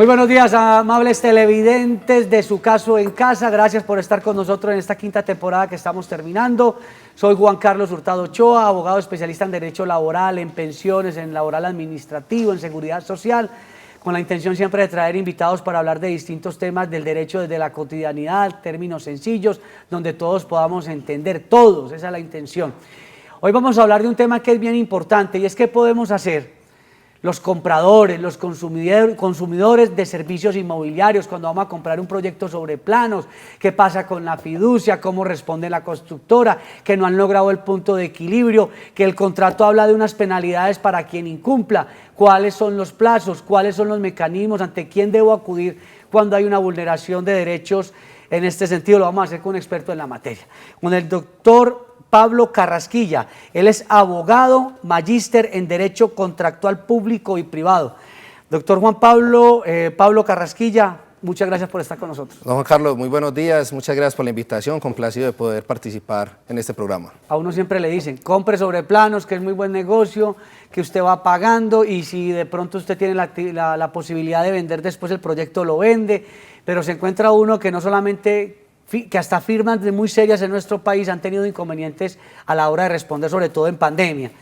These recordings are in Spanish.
Muy buenos días, amables televidentes de Su Caso en Casa. Gracias por estar con nosotros en esta quinta temporada que estamos terminando. Soy Juan Carlos Hurtado Ochoa, abogado especialista en Derecho Laboral, en pensiones, en laboral administrativo, en seguridad social, con la intención siempre de traer invitados para hablar de distintos temas del derecho desde la cotidianidad, términos sencillos, donde todos podamos entender, todos, esa es la intención. Hoy vamos a hablar de un tema que es bien importante y es qué podemos hacer los compradores, los consumidores de servicios inmobiliarios cuando vamos a comprar un proyecto sobre planos, qué pasa con la fiducia, cómo responde la constructora, que no han logrado el punto de equilibrio, que el contrato habla de unas penalidades para quien incumpla, cuáles son los plazos, cuáles son los mecanismos, ante quién debo acudir cuando hay una vulneración de derechos. En este sentido lo vamos a hacer con un experto en la materia, con el doctor Pablo Carrasquilla. Él es abogado, magíster en Derecho Contractual Público y Privado. Doctor Juan Pablo, Carrasquilla, muchas gracias por estar con nosotros. Don Juan Carlos, muy buenos días, muchas gracias por la invitación, complacido de poder participar en este programa. A uno siempre le dicen, compre sobre planos, que es muy buen negocio, que usted va pagando y si de pronto usted tiene la posibilidad de vender después el proyecto, lo vende, pero se encuentra uno que no solamente que hasta firmas muy serias en nuestro país han tenido inconvenientes a la hora de responder, sobre todo en pandemia.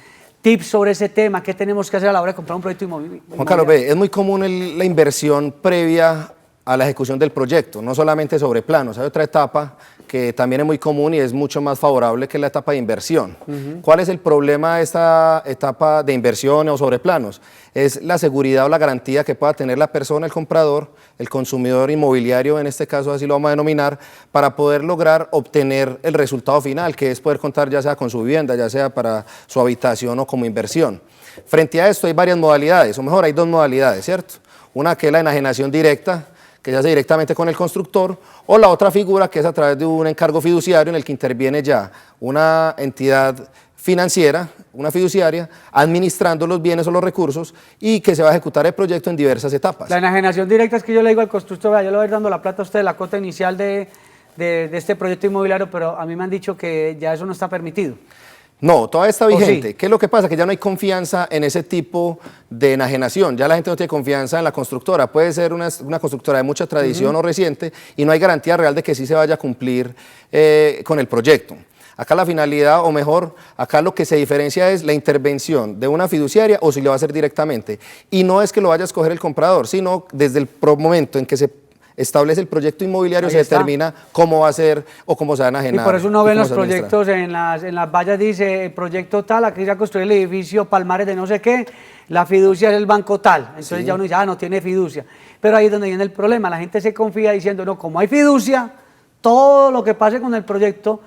Tips sobre ese tema, ¿qué tenemos que hacer a la hora de comprar un proyecto inmobiliario? Juan Carlos, es muy común la inversión previa a la ejecución del proyecto, no solamente sobre planos, hay otra etapa que también es muy común y es mucho más favorable que la etapa de inversión. ¿Cuál es el problema de esta etapa de inversión o sobre planos? Es la seguridad o la garantía que pueda tener la persona, el comprador, el consumidor inmobiliario, en este caso así lo vamos a denominar, para poder lograr obtener el resultado final, que es poder contar ya sea con su vivienda, ya sea para su habitación o como inversión. Frente a esto hay varias modalidades, o mejor hay dos modalidades, ¿cierto? Una que es la enajenación directa, que se hace directamente con el constructor, o la otra figura que es a través de un encargo fiduciario en el que interviene ya una entidad financiera, una fiduciaria, administrando los bienes o los recursos y que se va a ejecutar el proyecto en diversas etapas. La enajenación directa es que yo le digo al constructor, vea, yo le voy a ir dando la plata a usted, la cuota inicial de este proyecto inmobiliario, pero a mí me han dicho que ya eso no está permitido. No, todavía está vigente. Sí. ¿Qué es lo que pasa? Que ya no hay confianza en ese tipo de enajenación. Ya la gente no tiene confianza en la constructora. Puede ser una constructora de mucha tradición o reciente y no hay garantía real de que sí se vaya a cumplir con el proyecto. Acá la finalidad, o mejor, acá lo que se diferencia es la intervención de una fiduciaria o si lo va a hacer directamente. Y no es que lo vaya a escoger el comprador, sino desde el momento en que se establece el proyecto inmobiliario, se determina cómo va a ser o cómo se van a enajenar. Y por eso uno ve en los proyectos, en las vallas dice, proyecto tal, aquí se va a construir el edificio Palmares de no sé qué, la fiducia es el banco tal. Entonces ya uno dice, no tiene fiducia. Pero ahí es donde viene el problema, la gente se confía diciendo, no, como hay fiducia, todo lo que pase con el proyecto,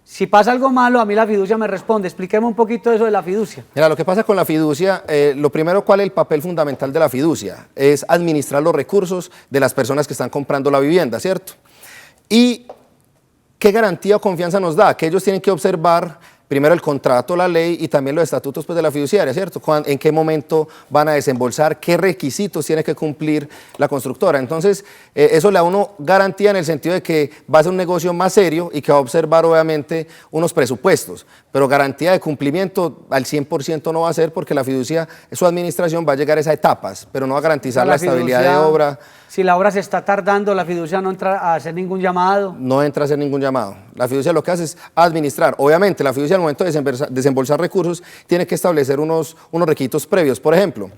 si pasa algo malo, a mí la fiducia me responde. Explíqueme un poquito eso de la fiducia. Mira, lo que pasa con la fiducia, lo primero, ¿cuál es el papel fundamental de la fiducia? Es administrar los recursos de las personas que están comprando la vivienda, ¿cierto? ¿Y qué garantía o confianza nos da? Que ellos tienen que observar primero el contrato, la ley y también los estatutos pues, de la fiduciaria, ¿cierto? En qué momento van a desembolsar, qué requisitos tiene que cumplir la constructora. Entonces, eso le da a uno garantía en el sentido de que va a ser un negocio más serio y que va a observar obviamente unos presupuestos, pero garantía de cumplimiento al 100% no va a ser porque la fiducia, su administración va a llegar a esas etapas, pero no va a garantizar la estabilidad de obra. Si la obra se está tardando, la fiducia no entra a hacer ningún llamado. No entra a hacer ningún llamado. La fiducia lo que hace es administrar. Obviamente, la fiducia al momento de desembolsar recursos tiene que establecer unos requisitos previos. Por ejemplo,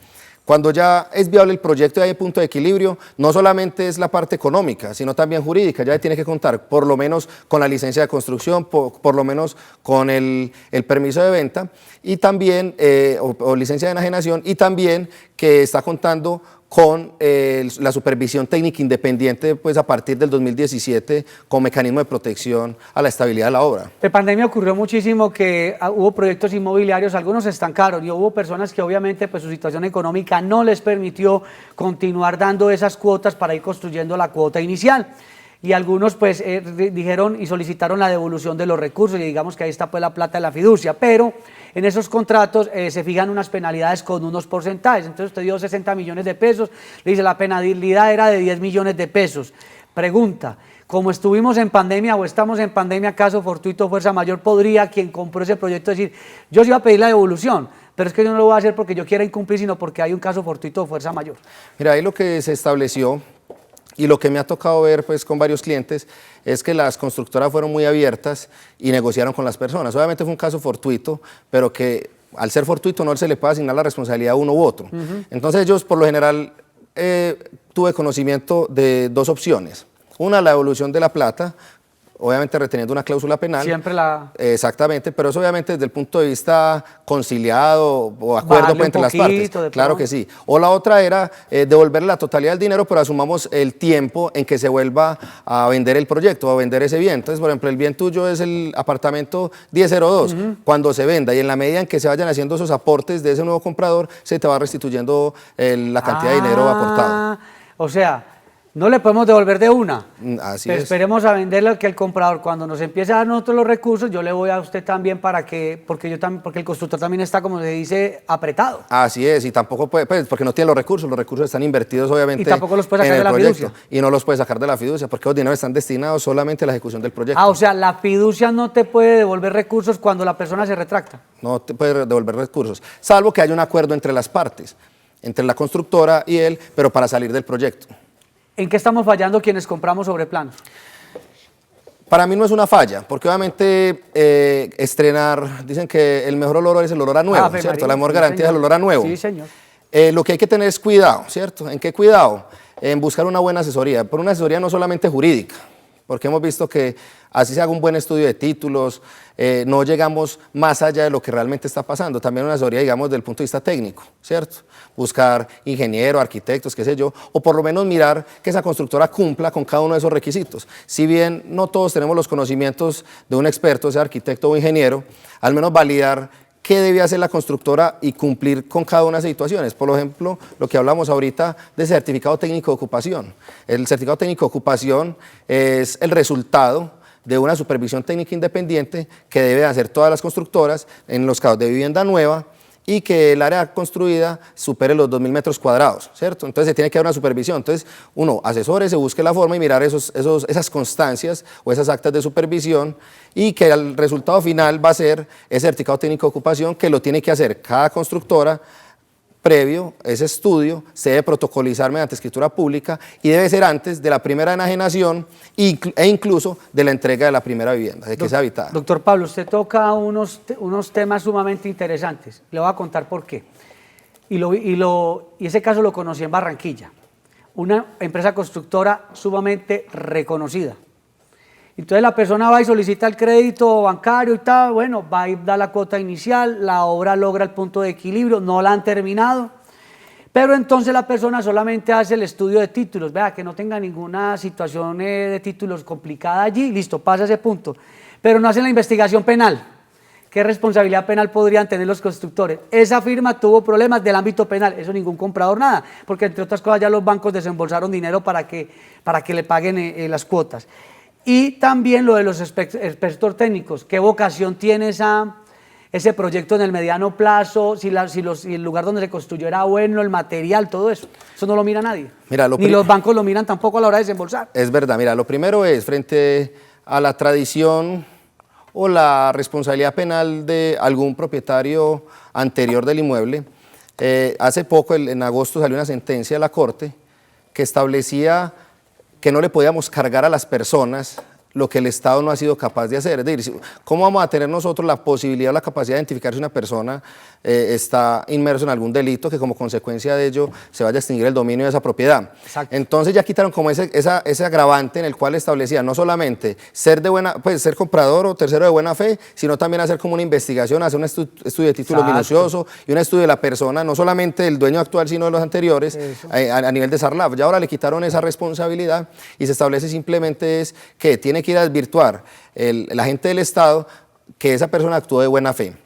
cuando ya es viable el proyecto y hay punto de equilibrio, no solamente es la parte económica, sino también jurídica. Ya tiene que contar por lo menos con la licencia de construcción, por lo menos con el permiso de venta y también, o licencia de enajenación, y también que está contando con la supervisión técnica independiente pues, a partir del 2017 con mecanismo de protección a la estabilidad de la obra. En pandemia ocurrió muchísimo que hubo proyectos inmobiliarios, algunos se estancaron y hubo personas que obviamente pues, su situación económica no les permitió continuar dando esas cuotas para ir construyendo la cuota inicial. Y algunos pues dijeron y solicitaron la devolución de los recursos y digamos que ahí está pues la plata de la fiducia, pero en esos contratos se fijan unas penalidades con unos porcentajes. Entonces usted dio 60 millones de pesos, le dice la penalidad era de 10 millones de pesos, Pregunta, como estuvimos en pandemia o estamos en pandemia, caso fortuito, fuerza mayor, ¿podría quien compró ese proyecto decir, yo sí iba a pedir la devolución, pero es que yo no lo voy a hacer porque yo quiera incumplir, sino porque hay un caso fortuito o fuerza mayor? Mira, ahí lo que se estableció y lo que me ha tocado ver pues, con varios clientes es que las constructoras fueron muy abiertas y negociaron con las personas. Obviamente fue un caso fortuito, pero que al ser fortuito no se le puede asignar la responsabilidad a uno u otro. Entonces ellos, por lo general, tuve conocimiento de dos opciones. Una, la devolución de la plata, obviamente reteniendo una cláusula penal. Siempre la... Exactamente, pero eso obviamente desde el punto de vista conciliado o acuerdo pues, entre las partes. Claro que sí. O la otra era devolverle la totalidad del dinero, pero asumamos el tiempo en que se vuelva a vender el proyecto, a vender ese bien. Entonces, por ejemplo, el bien tuyo es el apartamento 1002. Cuando se venda y en la medida en que se vayan haciendo esos aportes de ese nuevo comprador, se te va restituyendo la cantidad de dinero aportado. O sea, no le podemos devolver de una. Así pero es. esperemos a venderle que el comprador, cuando nos empiece a dar nosotros los recursos, yo le voy a usted también porque el constructor también está, como se dice, apretado. Así es, y tampoco puede, pues, porque no tiene los recursos están invertidos obviamente y tampoco los puede sacar en de el la proyecto, fiducia. y no los puede sacar de la fiducia, porque los dineros están destinados solamente a la ejecución del proyecto. O sea, la fiducia no te puede devolver recursos cuando la persona se retracta. No te puede devolver recursos, salvo que haya un acuerdo entre las partes, entre la constructora y él, pero para salir del proyecto. ¿En qué estamos fallando quienes compramos sobre planos? Para mí no es una falla, porque obviamente estrenar, dicen que el mejor olor es el olor a nuevo, ¿cierto? María, La mejor sí, garantía señor. es el olor a nuevo. Sí, señor. Lo que hay que tener es cuidado, ¿cierto? ¿En qué cuidado? En buscar una buena asesoría, pero una asesoría no solamente jurídica, porque hemos visto que así se haga un buen estudio de títulos, no llegamos más allá de lo que realmente está pasando. También una asesoría, digamos, desde el punto de vista técnico, ¿cierto? Buscar ingenieros, arquitectos, qué sé yo, o por lo menos mirar que esa constructora cumpla con cada uno de esos requisitos. Si bien no todos tenemos los conocimientos de un experto, sea arquitecto o ingeniero, al menos validar qué debe hacer la constructora y cumplir con cada una de esas situaciones. Por ejemplo, lo que hablamos ahorita de certificado técnico de ocupación. El certificado técnico de ocupación es el resultado de una supervisión técnica independiente que deben hacer todas las constructoras en los casos de vivienda nueva y que el área construida supere los 2.000 metros cuadrados, ¿cierto? Entonces se tiene que dar una supervisión. Entonces uno asesore, se busque la forma y mirar esas constancias o esas actas de supervisión y que el resultado final va a ser ese certificado técnico de ocupación que lo tiene que hacer cada constructora. Previo, ese estudio se debe protocolizar mediante escritura pública y debe ser antes de la primera enajenación e incluso de la entrega de la primera vivienda, de que sea habitada. Doctor Pablo, usted toca unos temas sumamente interesantes. Le voy a contar por qué. Y ese caso lo conocí en Barranquilla, una empresa constructora sumamente reconocida. Entonces la persona va y solicita el crédito bancario y tal, bueno, va y da la cuota inicial, la obra logra el punto de equilibrio, no la han terminado, pero entonces la persona solamente hace el estudio de títulos, vea, que no tenga ninguna situación de títulos complicada allí, listo, pasa ese punto, pero no hacen la investigación penal. ¿Qué responsabilidad penal podrían tener los constructores? Esa firma tuvo problemas del ámbito penal, eso ningún comprador nada, porque entre otras cosas ya los bancos desembolsaron dinero para que le paguen las cuotas. Y también lo de los expertos técnicos, qué vocación tiene ese proyecto en el mediano plazo, si el lugar donde se construyó era bueno, el material, todo eso. Eso no lo mira nadie. Mira, ni los bancos lo miran tampoco a la hora de desembolsar. Es verdad, mira, lo primero es frente a la tradición o la responsabilidad penal de algún propietario anterior del inmueble. Hace poco, en agosto, salió una sentencia de la Corte que establecía que no le podíamos cargar a las personas lo que el Estado no ha sido capaz de hacer. Es decir, ¿cómo vamos a tener nosotros la posibilidad o la capacidad de identificar si una persona está inmersa en algún delito que como consecuencia de ello se vaya a extinguir el dominio de esa propiedad? Exacto. Entonces ya quitaron como ese agravante en el cual establecía no solamente ser comprador o tercero de buena fe, sino también hacer como una investigación, hacer un estudio de título minucioso y un estudio de la persona, no solamente del dueño actual, sino de los anteriores, a nivel de SARLAF. Ya ahora le quitaron esa responsabilidad y se establece simplemente es que tiene que ir a desvirtuar el agente del Estado que esa persona actuó de buena fe.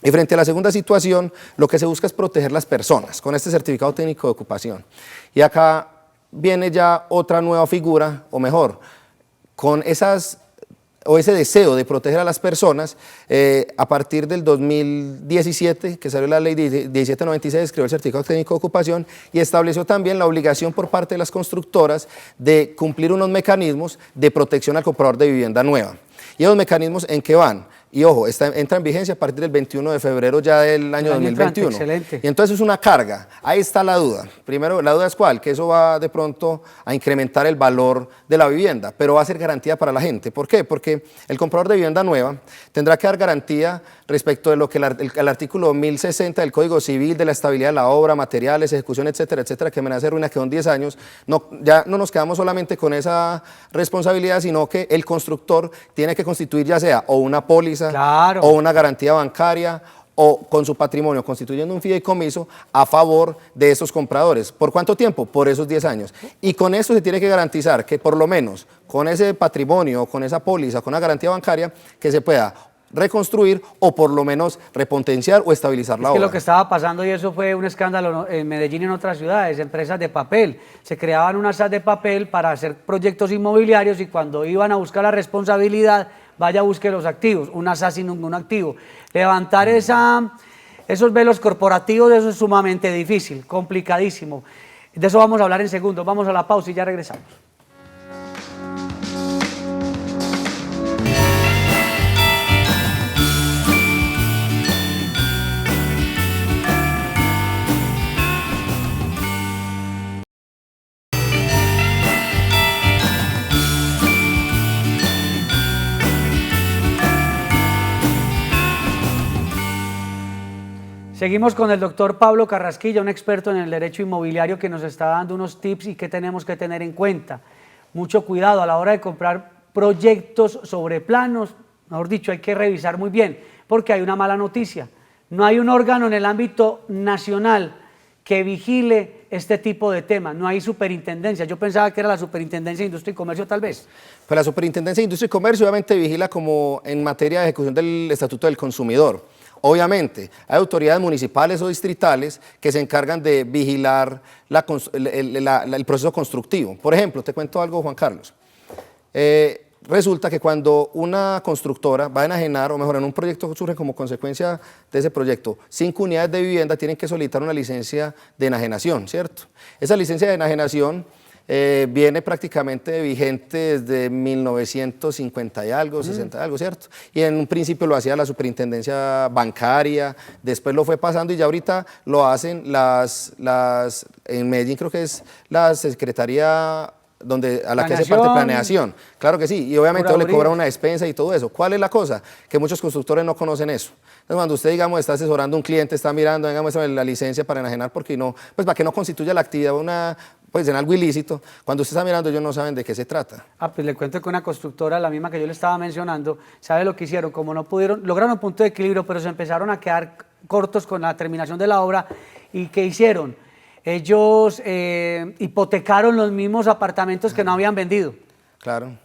Y frente a la segunda situación, lo que se busca es proteger las personas con este certificado técnico de ocupación. Y acá viene ya otra nueva figura, o mejor, con esas o ese deseo de proteger a las personas, a partir del 2017, que salió la ley 1796, creó el certificado técnico de ocupación y estableció también la obligación por parte de las constructoras de cumplir unos mecanismos de protección al comprador de vivienda nueva. ¿Y esos mecanismos en qué van? Y ojo, entra en vigencia a partir del 21 de febrero ya del año 2021. Excelente. Y entonces es una carga. Ahí está la duda. Primero, la duda es cuál, que eso va de pronto a incrementar el valor de la vivienda, pero va a ser garantía para la gente. ¿Por qué? Porque el comprador de vivienda nueva tendrá que dar garantía respecto de lo que el artículo 1060 del Código Civil, de la estabilidad de la obra, materiales, ejecución, etcétera, etcétera, que amenaza de ruina, que son 10 años. No, ya no nos quedamos solamente con esa responsabilidad, sino que el constructor tiene que constituir ya sea o una póliza, claro, o una garantía bancaria, o con su patrimonio constituyendo un fideicomiso a favor de esos compradores. ¿Por cuánto tiempo? Por esos 10 años. Y con eso se tiene que garantizar que por lo menos con ese patrimonio, con esa póliza, con una garantía bancaria, que se pueda reconstruir o por lo menos repotenciar o estabilizar la obra. Lo que estaba pasando, y eso fue un escándalo en Medellín y en otras ciudades, empresas de papel. Se creaban unas SAS de papel para hacer proyectos inmobiliarios y cuando iban a buscar la responsabilidad, vaya a busque los activos, una SAS sin ningún activo. Levantar esos velos corporativos, eso es sumamente difícil, complicadísimo. De eso vamos a hablar en segundos. Vamos a la pausa y ya regresamos. Seguimos con el doctor Pablo Carrasquilla, un experto en el derecho inmobiliario que nos está dando unos tips y que tenemos que tener en cuenta. Mucho cuidado a la hora de comprar proyectos sobre planos, mejor dicho, hay que revisar muy bien, porque hay una mala noticia. No hay un órgano en el ámbito nacional que vigile este tipo de temas, no hay superintendencia. Yo pensaba que era la Superintendencia de Industria y Comercio tal vez. Pues la Superintendencia de Industria y Comercio obviamente vigila como en materia de ejecución del Estatuto del Consumidor. Obviamente, hay autoridades municipales o distritales que se encargan de vigilar el proceso constructivo. Por ejemplo, te cuento algo, Juan Carlos. Resulta que cuando una constructora va a enajenar, o mejor, en un proyecto que surge como consecuencia de ese proyecto, 5 unidades de vivienda tienen que solicitar una licencia de enajenación, ¿cierto? Esa licencia de enajenación viene prácticamente vigente desde 1950 y algo, 60 y algo, ¿cierto? Y en un principio lo hacía la superintendencia bancaria, después lo fue pasando y ya ahorita lo hacen en Medellín creo que es la Secretaría a la que hace parte planeación. Claro que sí, y obviamente le cobran una despensa y todo eso. ¿Cuál es la cosa? Que muchos constructores no conocen eso. Entonces, cuando usted, digamos, está asesorando a un cliente, está mirando, digamos, la licencia para enajenar, porque no, pues para que no constituya la actividad pues en algo ilícito, cuando usted está mirando ellos no saben de qué se trata. Pues le cuento que una constructora, la misma que yo le estaba mencionando, ¿sabe lo que hicieron? Como no pudieron, lograron un punto de equilibrio, pero se empezaron a quedar cortos con la terminación de la obra. ¿Y qué hicieron? Ellos hipotecaron los mismos apartamentos que no habían vendido. Claro.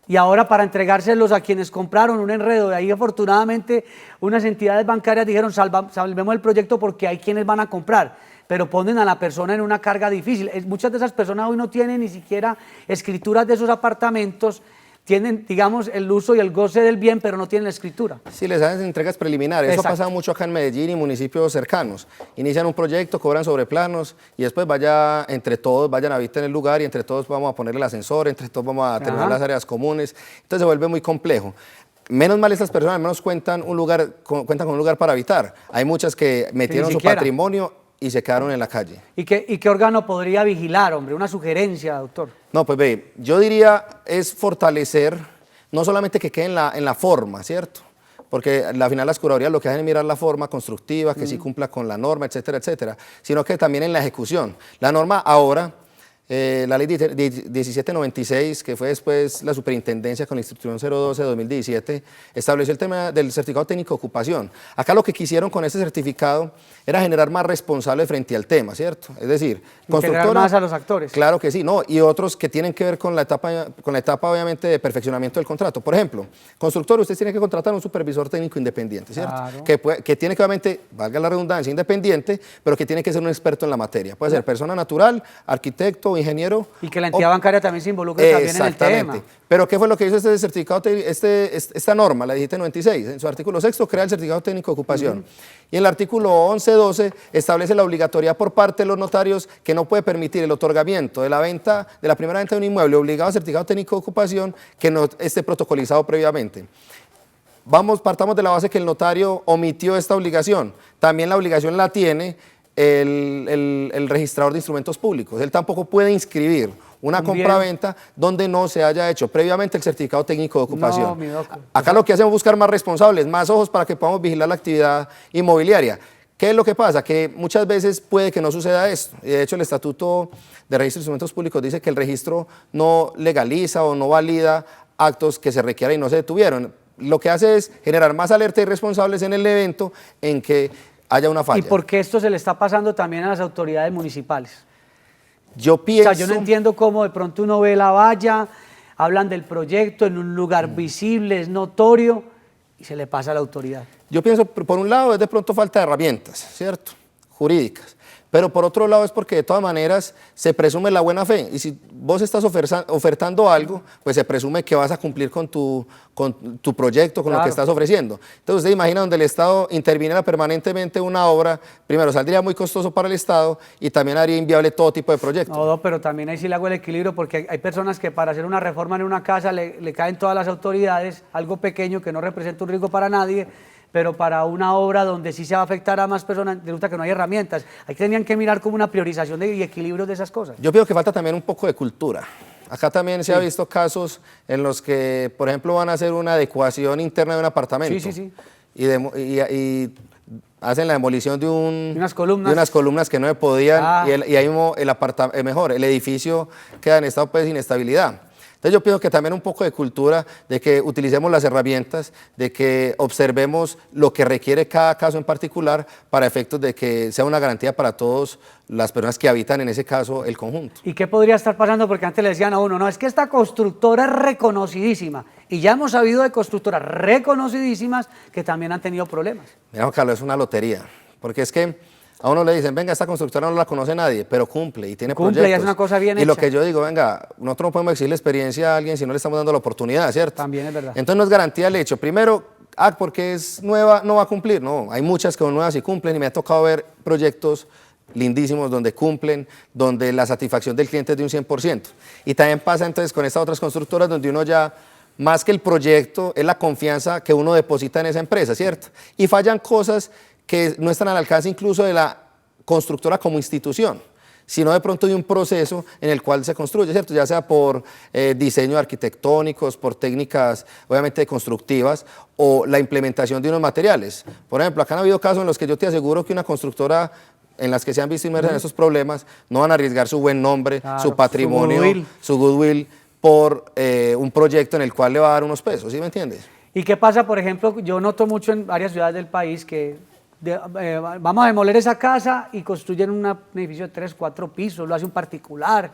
Y ahora para entregárselos a quienes compraron, un enredo. De ahí afortunadamente unas entidades bancarias dijeron salvemos el proyecto porque hay quienes van a comprar. Pero ponen a la persona en una carga difícil. Muchas de esas personas hoy no tienen ni siquiera escrituras de esos apartamentos, tienen, digamos, el uso y el goce del bien, pero no tienen la escritura. Sí, les hacen entregas preliminares. Exacto. Eso ha pasado mucho acá en Medellín y municipios cercanos. Inician un proyecto, cobran sobre planos y después entre todos vayan a habitar en el lugar y entre todos vamos a poner el ascensor, entre todos vamos a terminar las áreas comunes. Entonces se vuelve muy complejo. Menos mal estas personas al menos cuentan con un lugar para habitar. Hay muchas que metieron su patrimonio y se quedaron en la calle. ¿Y qué órgano podría vigilar, hombre? Una sugerencia, doctor. No, pues ve, yo diría es fortalecer, no solamente que quede en la forma, ¿cierto? Porque al final las curadurías lo que hacen es mirar la forma constructiva, que sí cumpla con la norma, etcétera, etcétera, sino que también en la ejecución. La norma ahora, la ley 1796, que fue después la superintendencia con la instrucción 012 de 2017, estableció el tema del certificado técnico de ocupación. Acá lo que quisieron con ese certificado era generar más responsables frente al tema, ¿cierto? Es decir, constructores más a los actores. Claro que sí, no, y otros que tienen que ver con la etapa obviamente de perfeccionamiento del contrato. Por ejemplo, constructor, usted tiene que contratar un supervisor técnico independiente, ¿cierto? Claro. Que tiene que obviamente, valga la redundancia, independiente, pero que tiene que ser un experto en la materia. Puede ser persona natural, arquitecto, o ingeniero. Y que la entidad bancaria también se involucre también en el tema. Exactamente. Pero ¿qué fue lo que hizo este certificado, esta norma, la 1796? En su artículo 6 crea el certificado técnico de ocupación. Y en el artículo 11.12 establece la obligatoriedad por parte de los notarios que no puede permitir el otorgamiento de la primera venta de un inmueble obligado a certificado técnico de ocupación que no esté protocolizado previamente. Partamos de la base que el notario omitió esta obligación. También la obligación la tiene el registrador de instrumentos públicos. Él tampoco puede inscribir una compraventa donde no se haya hecho previamente el certificado técnico de ocupación. No, mi doc. Acá lo que hacemos es buscar más responsables, más ojos para que podamos vigilar la actividad inmobiliaria. ¿Qué es lo que pasa? Que muchas veces puede que no suceda esto. Y de hecho, el Estatuto de Registro de Instrumentos Públicos dice que el registro no legaliza o no valida actos que se requieran y no se detuvieron. Lo que hace es generar más alerta y responsables en el evento en que haya una falla. ¿Y por qué esto se le está pasando también a las autoridades municipales? Yo pienso... O sea, yo no entiendo cómo de pronto uno ve la valla, hablan del proyecto en un lugar visible, es notorio, y se le pasa a la autoridad. Yo pienso, por un lado, es de pronto falta de herramientas, ¿cierto? Jurídicas. Pero por otro lado es porque de todas maneras se presume la buena fe. Y si vos estás ofertando algo, pues se presume que vas a cumplir con tu proyecto, con lo que estás ofreciendo. Entonces usted imagina donde el Estado interviniera permanentemente en una obra, primero saldría muy costoso para el Estado y también haría inviable todo tipo de proyectos. No, pero también ahí sí le hago el equilibrio porque hay personas que para hacer una reforma en una casa le caen todas las autoridades, algo pequeño que no representa un riesgo para nadie, pero para una obra donde sí se va a afectar a más personas, resulta que no hay herramientas. Ahí tenían que mirar como una priorización y equilibrio de esas cosas. Yo pienso que falta también un poco de cultura. Acá también se ha visto casos en los que, por ejemplo, van a hacer una adecuación interna de un apartamento. Y hacen la demolición de unas columnas que no se podían y ahí mismo el edificio queda en estado de inestabilidad. Entonces yo pienso que también un poco de cultura, de que utilicemos las herramientas, de que observemos lo que requiere cada caso en particular para efectos de que sea una garantía para todas las personas que habitan en ese caso el conjunto. ¿Y qué podría estar pasando? Porque antes le decían a uno, no, es que esta constructora es reconocidísima. Y ya hemos sabido de constructoras reconocidísimas que también han tenido problemas. Mira, Juan Carlos, es una lotería, porque es que a uno le dicen, venga, esta constructora no la conoce nadie, pero cumple y tiene proyectos. Cumple y es una cosa bien hecha. Y lo que yo digo, venga, nosotros no podemos exigirle experiencia a alguien si no le estamos dando la oportunidad, ¿cierto? También es verdad. Entonces no es garantía el hecho. Primero, porque es nueva, no va a cumplir. No, hay muchas que son nuevas y cumplen y me ha tocado ver proyectos lindísimos donde cumplen, donde la satisfacción del cliente es de un 100%. Y también pasa entonces con estas otras constructoras donde uno ya, más que el proyecto, es la confianza que uno deposita en esa empresa, ¿cierto? Y fallan cosas que no están al alcance incluso de la constructora como institución, sino de pronto de un proceso en el cual se construye, ¿cierto? Ya sea por diseños arquitectónicos, por técnicas obviamente constructivas o la implementación de unos materiales. Por ejemplo, acá han habido casos en los que yo te aseguro que una constructora en las que se han visto inmersas en esos problemas no van a arriesgar su buen nombre, su patrimonio, su goodwill por un proyecto en el cual le va a dar unos pesos, ¿sí me entiendes? ¿Y qué pasa, por ejemplo? Yo noto mucho en varias ciudades del país que vamos a demoler esa casa y construyen un edificio de 3, 4 pisos, lo hace un particular.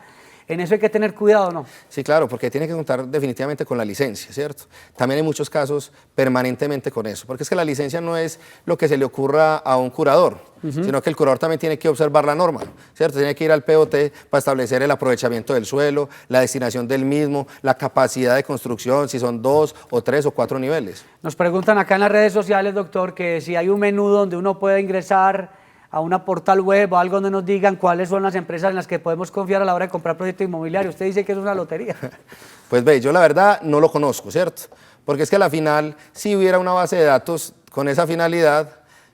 En eso hay que tener cuidado, ¿no? Sí, claro, porque tiene que contar definitivamente con la licencia, ¿cierto? También hay muchos casos permanentemente con eso, porque es que la licencia no es lo que se le ocurra a un curador, sino que el curador también tiene que observar la norma, ¿cierto? Tiene que ir al POT para establecer el aprovechamiento del suelo, la destinación del mismo, la capacidad de construcción, si son 2 o 3 o 4 niveles. Nos preguntan acá en las redes sociales, doctor, que si hay un menú donde uno puede ingresar a una portal web o algo donde nos digan cuáles son las empresas en las que podemos confiar a la hora de comprar proyecto inmobiliario. Usted dice que es una lotería. Pues ve, yo la verdad no lo conozco, ¿cierto? Porque es que a la final, si hubiera una base de datos con esa finalidad,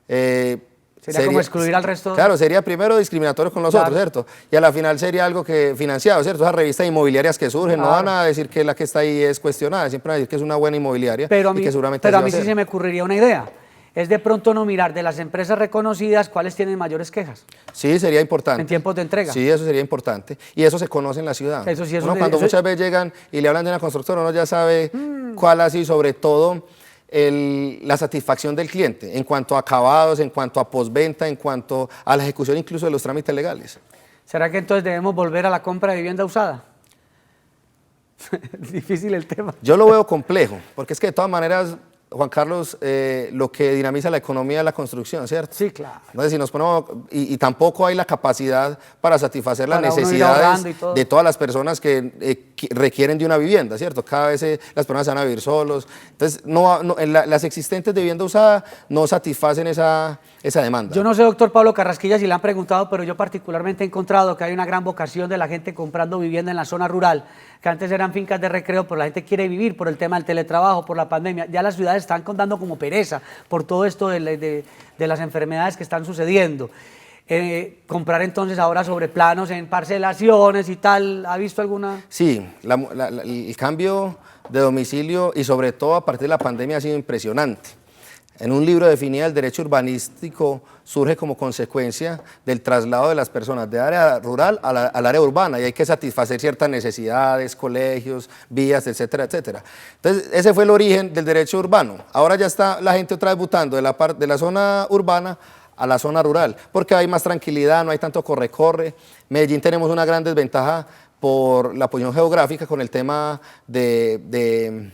sería como excluir al resto. Claro, sería primero discriminatorio con los otros, ¿cierto? Y a la final sería algo que financiado, ¿cierto? Esas revistas inmobiliarias que surgen no van a decir que la que está ahí es cuestionada, siempre van a decir que es una buena inmobiliaria y que seguramente pero a mí sí se me ocurriría una idea. Es de pronto no mirar de las empresas reconocidas cuáles tienen mayores quejas. Sí, sería importante. En tiempos de entrega. Sí, eso sería importante. Y eso se conoce en la ciudad. Eso sí, cuando muchas veces llegan y le hablan de una constructora, uno ya sabe cuál ha sido, sobre todo, la satisfacción del cliente en cuanto a acabados, en cuanto a postventa, en cuanto a la ejecución incluso de los trámites legales. ¿Será que entonces debemos volver a la compra de vivienda usada? Difícil el tema. Yo lo veo complejo, porque es que de todas maneras Juan Carlos, lo que dinamiza la economía es la construcción, ¿cierto? Sí, claro. Entonces, si nos ponemos, y tampoco hay la capacidad para satisfacer las Para uno ir necesidades ahorrando y todo. de todas las personas que requieren de una vivienda, ¿cierto? Cada vez las personas se van a vivir solos. Entonces, las existentes de vivienda usada no satisfacen esa demanda. Yo no sé, doctor Pablo Carrasquilla, si le han preguntado, pero yo particularmente he encontrado que hay una gran vocación de la gente comprando vivienda en la zona rural, que antes eran fincas de recreo, pero la gente quiere vivir por el tema del teletrabajo, por la pandemia. Ya las ciudades están dando como pereza por todo esto de las enfermedades que están sucediendo. Comprar entonces ahora sobre planos en parcelaciones y tal, ¿ha visto alguna? Sí, el cambio de domicilio y sobre todo a partir de la pandemia ha sido impresionante. En un libro definía el derecho urbanístico surge como consecuencia del traslado de las personas de área rural al área urbana y hay que satisfacer ciertas necesidades, colegios, vías, etcétera, etcétera. Entonces, ese fue el origen del derecho urbano. Ahora ya está la gente otra vez botando de la zona urbana a la zona rural, porque hay más tranquilidad, no hay tanto corre-corre. Medellín tenemos una gran desventaja por la posición geográfica con el tema de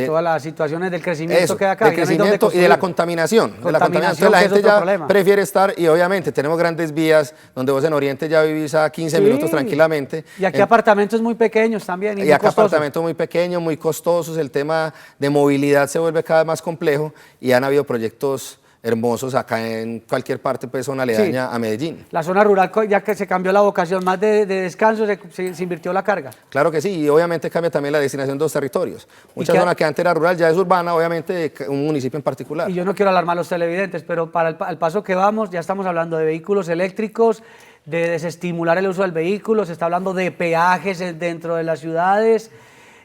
todas las situaciones del crecimiento que hay acá. Del crecimiento y de la contaminación. Entonces, la gente ya prefiere estar, y obviamente tenemos grandes vías donde vos en Oriente ya vivís a 15 minutos tranquilamente. Y aquí apartamentos muy pequeños también. Y acá apartamentos muy pequeños, muy costosos, el tema de movilidad se vuelve cada vez más complejo y han habido proyectos hermosos acá en cualquier parte, pues, zona aledaña a Medellín. La zona rural, ya que se cambió la vocación más de descanso, se invirtió la carga. Claro que sí, y obviamente cambia también la destinación de los territorios. Mucha zona que antes era rural ya es urbana, obviamente un municipio en particular. Y yo no quiero alarmar a los televidentes, pero para el paso que vamos, ya estamos hablando de vehículos eléctricos, de desestimular el uso del vehículo, se está hablando de peajes dentro de las ciudades,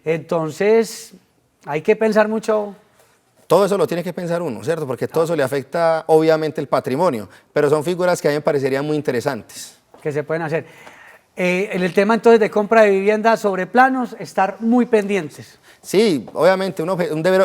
entonces hay que pensar mucho. Todo eso lo tiene que pensar uno, ¿cierto? Porque todo eso le afecta, obviamente, el patrimonio, pero son figuras que a mí me parecerían muy interesantes. Que se pueden hacer. En el tema, entonces, de compra de vivienda sobre planos, estar muy pendientes. Sí, obviamente,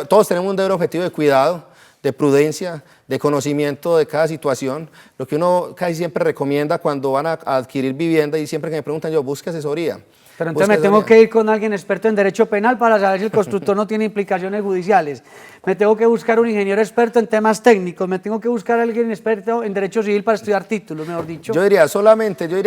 todos tenemos un deber objetivo de cuidado, de prudencia, de conocimiento de cada situación. Lo que uno casi siempre recomienda cuando van a adquirir vivienda y siempre que me preguntan, yo busco asesoría. Pero entonces me tengo que ir con alguien experto en derecho penal para saber si el constructor no tiene implicaciones judiciales. Me tengo que buscar un ingeniero experto en temas técnicos. Me tengo que buscar a alguien experto en derecho civil para estudiar títulos, mejor dicho. Yo diría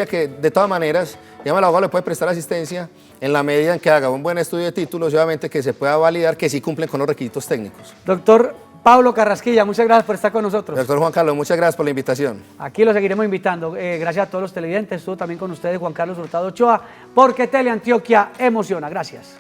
que de todas maneras, digamos, el abogado le puede prestar asistencia en la medida en que haga un buen estudio de títulos y obviamente que se pueda validar que sí cumplen con los requisitos técnicos. Doctor Pablo Carrasquilla, muchas gracias por estar con nosotros. Doctor Juan Carlos, muchas gracias por la invitación. Aquí lo seguiremos invitando. Gracias a todos los televidentes. Estuvo también con ustedes Juan Carlos Hurtado Ochoa, porque Teleantioquia emociona. Gracias.